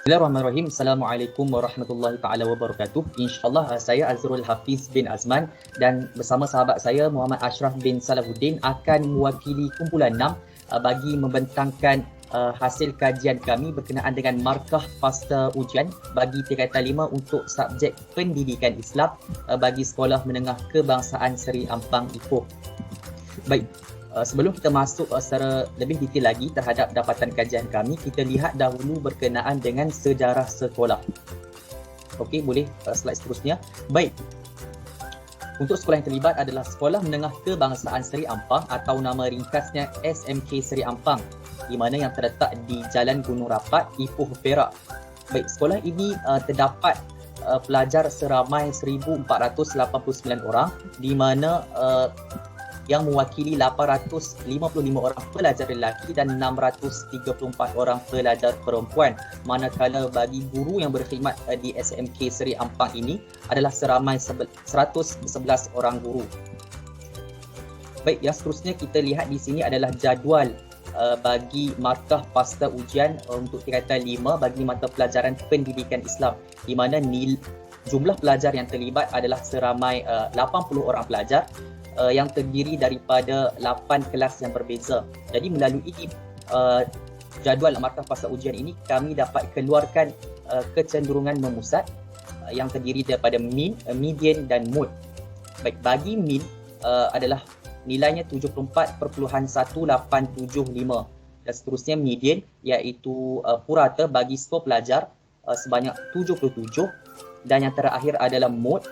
Bismillahirrahmanirrahim. Assalamualaikum warahmatullahi taala wabarakatuh. InsyaAllah saya Azrul Hafiz bin Azman dan bersama sahabat saya Muhammad Ashraf bin Salahuddin akan mewakili kumpulan 6 bagi membentangkan hasil kajian kami berkenaan dengan markah pasca ujian bagi tingkatan 5 untuk subjek pendidikan Islam bagi Sekolah Menengah Kebangsaan Seri Ampang Ipoh. Baik. Sebelum kita masuk secara lebih detail lagi terhadap dapatan kajian kami, kita lihat dahulu berkenaan dengan sejarah sekolah. Okey, boleh slide seterusnya. Baik. Untuk sekolah yang terlibat adalah Sekolah Menengah Kebangsaan Seri Ampang atau nama ringkasnya SMK Seri Ampang, di mana yang terletak di Jalan Gunung Rapat, Ipoh, Perak. Baik, sekolah ini terdapat pelajar seramai 1489 orang, di mana yang mewakili 855 orang pelajar lelaki dan 634 orang pelajar perempuan. Manakala bagi guru yang berkhidmat di SMK Seri Ampang ini adalah seramai 111 orang guru. Baik, yang seterusnya kita lihat di sini adalah jadual bagi markah pasca ujian untuk tingkatan 5 bagi mata pelajaran pendidikan Islam, di mana jumlah pelajar yang terlibat adalah seramai 80 orang pelajar yang terdiri daripada 8 kelas yang berbeza. Jadi melalui jadual markah pasca ujian ini kami dapat keluarkan kecenderungan memusat yang terdiri daripada mean, median dan mode. Baik, bagi mean adalah nilainya 74.1875 dan seterusnya median iaitu purata bagi skor pelajar sebanyak 77 dan yang terakhir adalah mode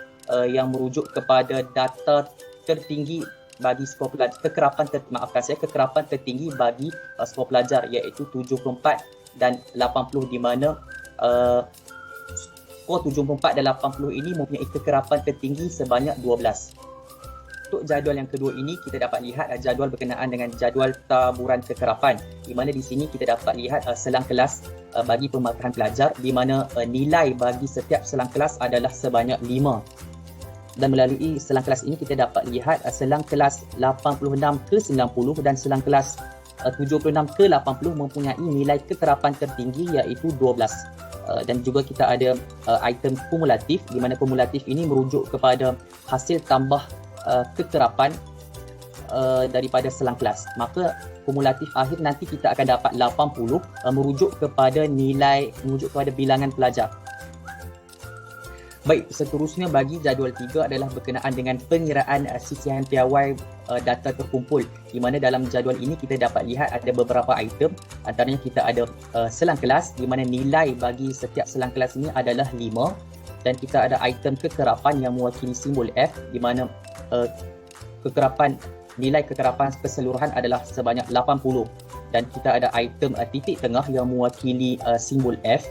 yang merujuk kepada data tertinggi bagi skor pelajar, kekerapan tertinggi bagi skor pelajar iaitu 74 dan 80, di mana skor 74 dan 80 ini mempunyai kekerapan tertinggi sebanyak 12. Untuk jadual yang kedua ini kita dapat lihat jadual berkenaan dengan jadual taburan kekerapan, di mana di sini kita dapat lihat selang kelas bagi pemarkahan pelajar, di mana nilai bagi setiap selang kelas adalah sebanyak 5. Dan melalui selang kelas ini kita dapat lihat selang kelas 86 ke 90 dan selang kelas 76 ke 80 mempunyai nilai kekerapan tertinggi iaitu 12. Dan juga kita ada item kumulatif, di mana kumulatif ini merujuk kepada hasil tambah kekerapan daripada selang kelas. Maka kumulatif akhir nanti kita akan dapat 80 merujuk kepada bilangan pelajar. Baik, seterusnya bagi jadual 3 adalah berkenaan dengan pengiraan sisihan piawai data terkumpul, di mana dalam jadual ini kita dapat lihat ada beberapa item. Antaranya kita ada selang kelas, di mana nilai bagi setiap selang kelas ini adalah 5, dan kita ada item kekerapan yang mewakili simbol F, di mana nilai kekerapan keseluruhan adalah sebanyak 80, dan kita ada item titik tengah yang mewakili simbol F,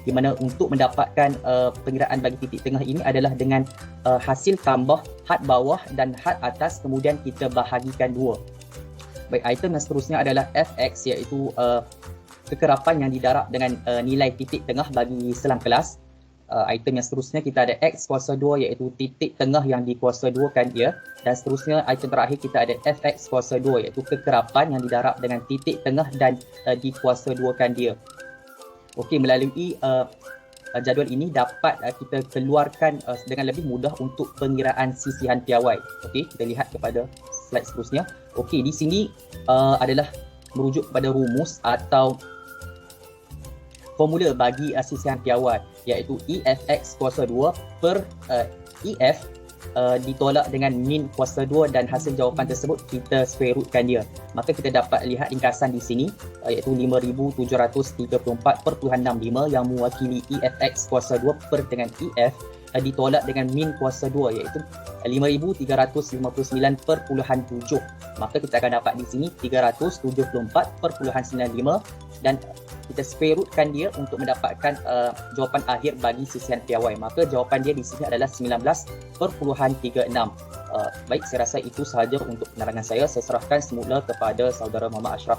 di mana untuk mendapatkan pengiraan bagi titik tengah ini adalah dengan hasil tambah had bawah dan had atas, kemudian kita bahagikan 2. Baik, item yang seterusnya adalah FX, iaitu kekerapan yang didarab dengan nilai titik tengah bagi selang kelas. Item yang seterusnya kita ada X kuasa 2, iaitu titik tengah yang dikuasa 2kan dia, dan seterusnya item terakhir kita ada FX kuasa 2, iaitu kekerapan yang didarab dengan titik tengah dan dikuasa 2kan dia. Okey, melalui jadual ini dapat kita keluarkan dengan lebih mudah untuk pengiraan sisihan piawai. Okey, kita lihat kepada slide seterusnya. Okey, di sini adalah merujuk kepada rumus atau formula bagi sisihan piawai, iaitu EFX kuasa 2 per EF ditolak dengan min kuasa 2 dan hasil jawapan tersebut kita square rootkan dia. Maka kita dapat lihat ringkasan di sini iaitu 5734.65 yang mewakili EFX kuasa 2 per dengan EF ditolak dengan min kuasa 2 iaitu 5359.7. Maka kita akan dapat di sini 374.95 dan kita square rootkan dia untuk mendapatkan jawapan akhir bagi sisihan piawai. Maka jawapan dia di sini adalah 19.36. Baik, saya rasa itu sahaja untuk penerangan saya. Saya serahkan semula kepada saudara Muhammad Ashraf.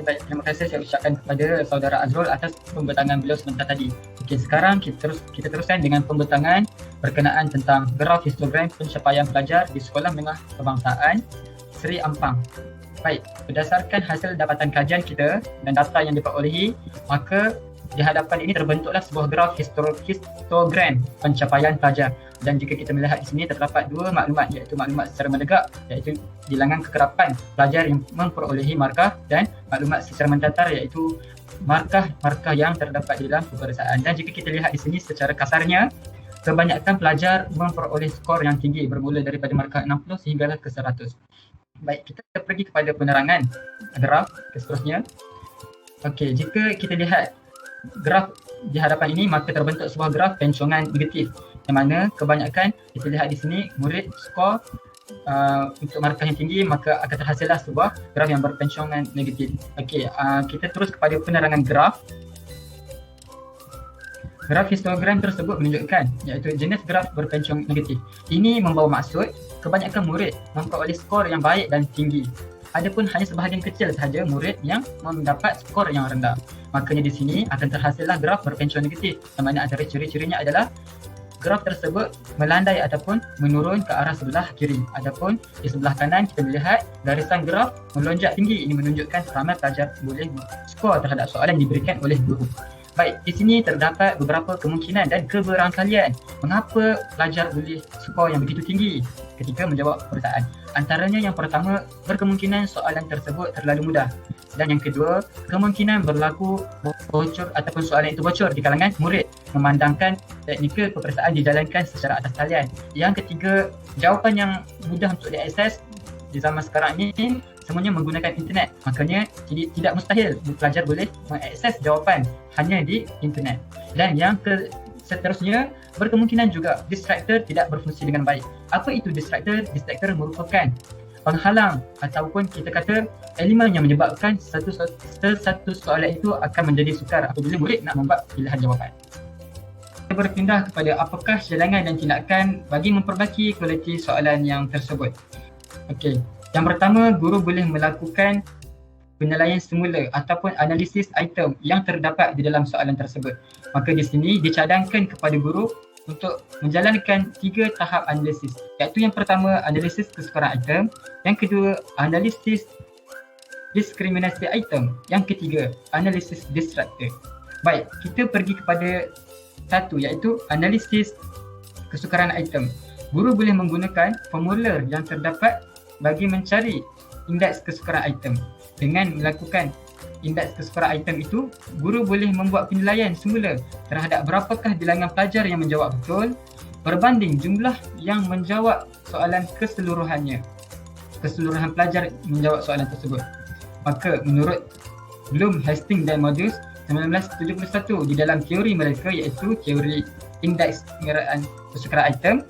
Baik, terima kasih saya ucapkan kepada saudara Azrul atas pembentangan beliau sebentar tadi. Okey, sekarang kita teruskan dengan pembentangan berkenaan tentang graf histogram pencapaian pelajar di Sekolah Menengah Kebangsaan Seri Ampang. Baik, berdasarkan hasil dapatan kajian kita dan data yang diperolehi, maka di hadapan ini terbentuklah sebuah graf histogram pencapaian pelajar. Dan jika kita melihat di sini terdapat dua maklumat, iaitu maklumat secara menegak, iaitu bilangan kekerapan pelajar yang memperolehi markah, dan maklumat secara mendatar, iaitu markah yang terdapat di dalam peperiksaan. Dan jika kita lihat di sini secara kasarnya, kebanyakan pelajar memperoleh skor yang tinggi bermula daripada markah 60 sehinggalah ke 100. Baik, kita pergi kepada penerangan graf seterusnya. Okey, jika kita lihat graf di hadapan ini, maka terbentuk sebuah graf pencongan negatif, yang mana kebanyakan kita lihat di sini murid skor untuk markah yang tinggi, maka akan terhasillah sebuah graf yang berpencongan negatif. Okey, kita terus kepada penerangan graf. Graf histogram tersebut menunjukkan iaitu jenis graf berpencong negatif. Ini membawa maksud kebanyakan murid memperoleh skor yang baik dan tinggi. Adapun hanya sebahagian kecil sahaja murid yang mendapat skor yang rendah. Makanya di sini akan terhasillah graf berpencong negatif, yang mana antara ciri-cirinya adalah graf tersebut melandai ataupun menurun ke arah sebelah kiri. Adapun di sebelah kanan kita melihat garisan graf melonjak tinggi. Ini menunjukkan ramai pelajar boleh skor terhadap soalan diberikan oleh guru. Baik, di sini terdapat beberapa kemungkinan dan keberangkalian mengapa pelajar boleh skor yang begitu tinggi ketika menjawab peperiksaan. Antaranya yang pertama, berkemungkinan soalan tersebut terlalu mudah. Dan yang kedua, kemungkinan berlaku bocor ataupun soalan itu bocor di kalangan murid memandangkan teknikal peperiksaan dijalankan secara atas talian. Yang ketiga, jawapan yang mudah untuk diakses di zaman sekarang ini semuanya menggunakan internet. Makanya tidak mustahil pelajar boleh mengakses jawapan hanya di internet. Dan yang seterusnya, berkemungkinan juga distractor tidak berfungsi dengan baik. Apa itu distractor? Distractor merupakan penghalang ataupun kita kata elemen yang menyebabkan satu soalan itu akan menjadi sukar apabila murid nak membuat pilihan jawapan. Kita berpindah kepada apakah cadangan dan tindakan bagi memperbaiki kualiti soalan yang tersebut. Okey, yang pertama, guru boleh melakukan penilaian semula ataupun analisis item yang terdapat di dalam soalan tersebut. Maka di sini dicadangkan kepada guru untuk menjalankan 3 tahap analisis, iaitu yang pertama analisis kesukaran item, yang kedua analisis diskriminasi item, yang ketiga analisis distractor. Baik, kita pergi kepada satu, iaitu analisis kesukaran item. Guru boleh menggunakan formula yang terdapat bagi mencari indeks kesukaran item. Dengan melakukan indeks kesukaran item itu, guru boleh membuat penilaian semula terhadap berapakah bilangan pelajar yang menjawab betul berbanding jumlah yang menjawab soalan keseluruhannya. Keseluruhan pelajar menjawab soalan tersebut. Maka menurut Bloom, Hastings dan Modus 1971 di dalam teori mereka, iaitu teori indeks pengeraan kesukaran item,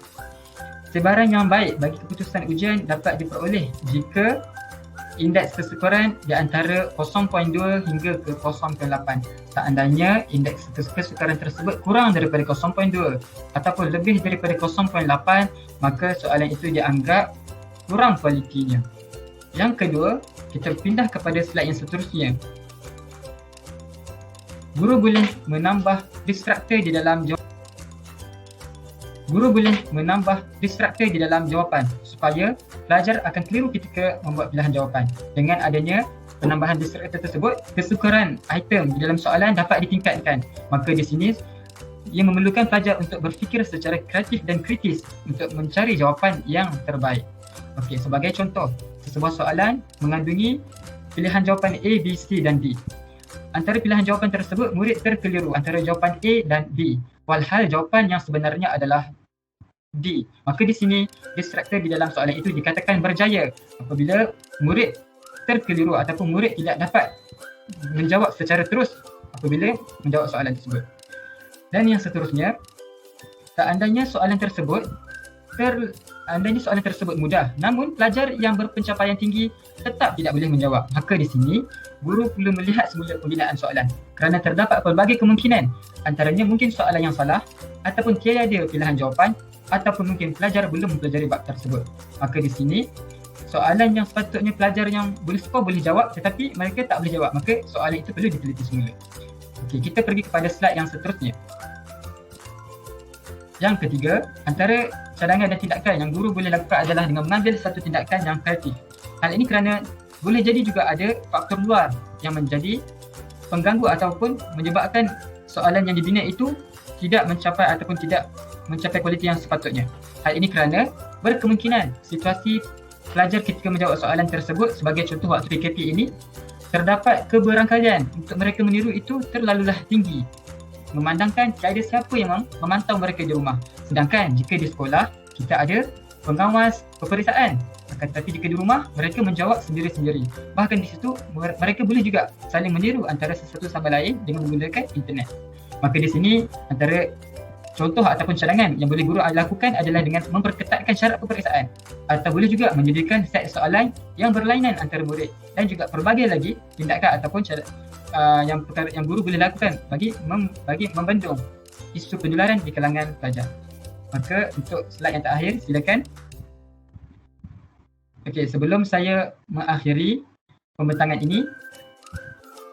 sebaran yang baik bagi keputusan ujian dapat diperoleh jika indeks kesukaran di antara 0.2 hingga ke 0.8. Seandainya indeks kesukaran tersebut kurang daripada 0.2 ataupun lebih daripada 0.8, maka soalan itu dianggap kurang kualitinya. Yang kedua, kita pindah kepada slide yang seterusnya. Guru boleh menambah distractor di dalam jawapan supaya pelajar akan keliru ketika membuat pilihan jawapan. Dengan adanya penambahan distractor tersebut, kesukaran item di dalam soalan dapat ditingkatkan. Maka di sini ia memerlukan pelajar untuk berfikir secara kreatif dan kritis untuk mencari jawapan yang terbaik. Okey, sebagai contoh, sebuah soalan mengandungi pilihan jawapan A, B, C dan D. Antara pilihan jawapan tersebut, murid terkeliru antara jawapan A dan B, walhal jawapan yang sebenarnya adalah D. Maka di sini distractor di dalam soalan itu dikatakan berjaya apabila murid terkeliru ataupun murid tidak dapat menjawab secara terus apabila menjawab soalan tersebut. Dan yang seterusnya, seandainya soalan tersebut mudah, namun pelajar yang berpencapaian tinggi tetap tidak boleh menjawab, maka di sini guru perlu melihat semula pembinaan soalan kerana terdapat pelbagai kemungkinan, antaranya mungkin soalan yang salah ataupun tiada pilihan jawapan ataupun mungkin pelajar belum mempelajari bab tersebut. Maka di sini soalan yang sepatutnya pelajar yang boleh skor boleh jawab tetapi mereka tak boleh jawab, maka soalan itu perlu diteliti semula. Okey, kita pergi kepada slide yang seterusnya. Yang ketiga, antara cadangan dan tindakan yang guru boleh lakukan adalah dengan mengambil satu tindakan yang kreatif. Hal ini kerana boleh jadi juga ada faktor luar yang menjadi pengganggu ataupun menyebabkan soalan yang dibina itu tidak mencapai ataupun tidak mencapai kualiti yang sepatutnya. Hal ini kerana berkemungkinan situasi pelajar ketika menjawab soalan tersebut, sebagai contoh waktu PKP ini, terdapat keberangkalian untuk mereka meniru itu terlalulah tinggi, memandangkan tiada siapa yang memantau mereka di rumah. Sedangkan jika di sekolah kita ada pengawas, peperiksaan, akan tetapi jika di rumah mereka menjawab sendiri-sendiri. Bahkan di situ mereka boleh juga saling meniru antara sesuatu sama lain dengan menggunakan internet. Maka di sini antara contoh ataupun cadangan yang boleh guru lakukan adalah dengan memperketatkan syarat peperiksaan, atau boleh juga menyediakan set soalan yang berlainan antara murid, dan juga pelbagai lagi tindakan ataupun yang guru boleh lakukan bagi membendung isu penularan di kalangan pelajar. Maka untuk slide yang terakhir, silakan. Okey, sebelum saya mengakhiri pembentangan ini,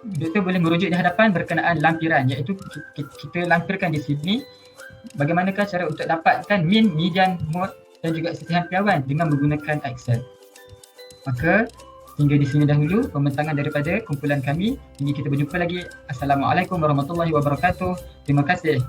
Doktor boleh merujuk di hadapan berkenaan lampiran, iaitu kita lampirkan di sini bagaimanakah cara untuk dapatkan min, median, mode dan juga sisihan piawan dengan menggunakan Excel. Maka hingga di sini dahulu pembentangan daripada kumpulan kami. Hingga kita berjumpa lagi. Assalamualaikum warahmatullahi wabarakatuh. Terima kasih.